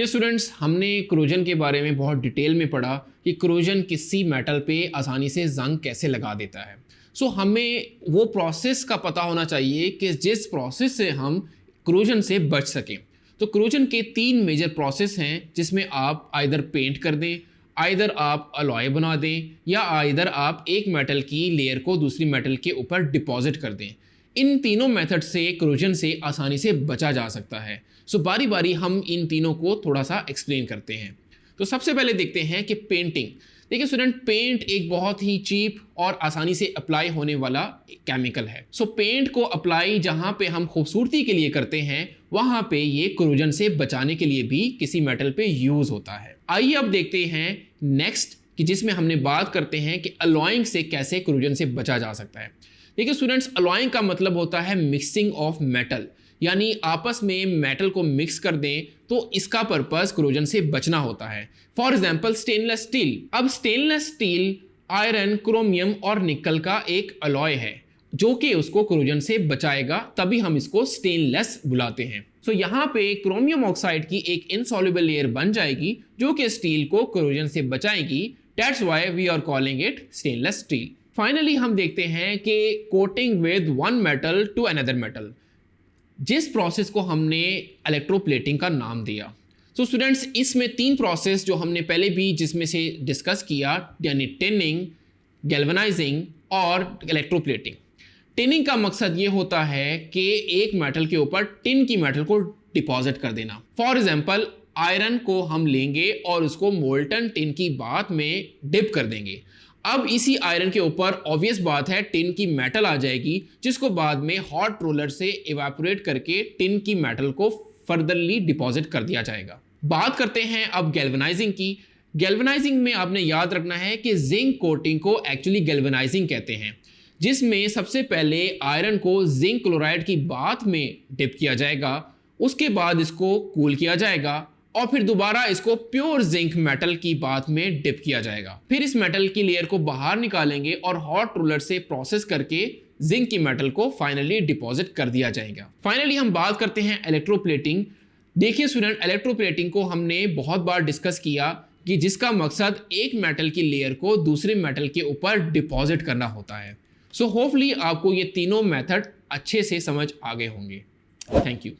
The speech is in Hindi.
ये स्टूडेंट्स, हमने क्रोजन के बारे में बहुत डिटेल में पढ़ा कि क्रोजन किसी मेटल पे आसानी से जंग कैसे लगा देता है। सो हमें वो प्रोसेस का पता होना चाहिए कि जिस प्रोसेस से हम क्रोजन से बच सकें। तो क्रोजन के 3 मेजर प्रोसेस हैं जिसमें आप आइदर पेंट कर दें, आइदर आप अलॉय बना दें, या आइदर आप एक मेटल की लेयर को दूसरी मेटल के ऊपर डिपॉजिट कर दें। इन तीनों मेथड से क्रोजन से आसानी से बचा जा सकता है। सो बारी बारी हम इन तीनों को थोड़ा सा एक्सप्लेन करते हैं। तो सबसे पहले देखते हैं कि पेंटिंग। देखिए स्टूडेंट, पेंट एक बहुत ही चीप और आसानी से अप्लाई होने वाला केमिकल है। सो पेंट को अप्लाई जहाँ पे हम खूबसूरती के लिए करते हैं, वहाँ पे ये क्रोजन से बचाने के लिए भी किसी मेटल पे यूज होता है। आइए अब देखते हैं नेक्स्ट, कि जिसमें हमने बात करते हैं कि अलॉइंग से कैसे क्रोजन से बचा जा सकता है। देखिए स्टूडेंट्स, अलॉइंग का मतलब होता है मिक्सिंग ऑफ मेटल, यानी आपस में मेटल को मिक्स कर दें। तो इसका पर्पस क्रोजन से बचना होता है। For example stainless steel. अब स्टेनलेस स्टील आयरन, क्रोमियम और निकल का एक अलॉय है जो कि उसको क्रोजन से बचाएगा, तभी हम इसको स्टेनलेस बुलाते हैं। सो यहाँ पे क्रोमियम ऑक्साइड की एक इनसॉल्युबल लेयर बन जाएगी जो कि स्टील को क्रोजन से बचाएगी। That's why we are calling it stainless steel. Finally हम देखते हैं कि coating with one metal to another metal, जिस प्रोसेस को हमने इलेक्ट्रोप्लेटिंग का नाम दिया। तो स्टूडेंट्स, इसमें 3 प्रोसेस जो हमने पहले भी जिसमें से डिस्कस किया, यानी टिनिंग, गैल्वेनाइजिंग और इलेक्ट्रोप्लेटिंग। टिनिंग का मकसद ये होता है कि एक मेटल के ऊपर टिन की मेटल को डिपॉजिट कर देना। फॉर एग्जांपल आयरन को हम लेंगे और उसको मोल्टन टिन की बात में डिप कर देंगे। अब इसी आयरन के ऊपर ऑब्वियस बात है टिन की मेटल आ जाएगी, जिसको बाद में हॉट रोलर से इवेपोरेट करके टिन की मेटल को फर्दरली डिपॉजिट कर दिया जाएगा। बात करते हैं अब गैल्वेनाइजिंग की। गैल्वेनाइजिंग में आपने याद रखना है कि जिंक कोटिंग को एक्चुअली गैल्वेनाइजिंग कहते हैं, जिसमें सबसे पहले आयरन को जिंक क्लोराइड की बात में डिप किया जाएगा, उसके बाद इसको कूल किया जाएगा और फिर दोबारा इसको प्योर जिंक मेटल की बात में डिप किया जाएगा। फिर इस मेटल की लेयर को बाहर निकालेंगे और हॉट रोलर से प्रोसेस करके जिंक की मेटल को फाइनली डिपॉजिट कर दिया जाएगा। फाइनली हम बात करते हैं इलेक्ट्रोप्लेटिंग। देखिए स्टूडेंट, इलेक्ट्रोप्लेटिंग को हमने बहुत बार डिस्कस किया कि जिसका मकसद एक मेटल की लेयर को दूसरे मेटल के ऊपर डिपॉजिट करना होता है। सो होपफुली आपको ये तीनों मेथड अच्छे से समझ आ गए होंगे। Thank you.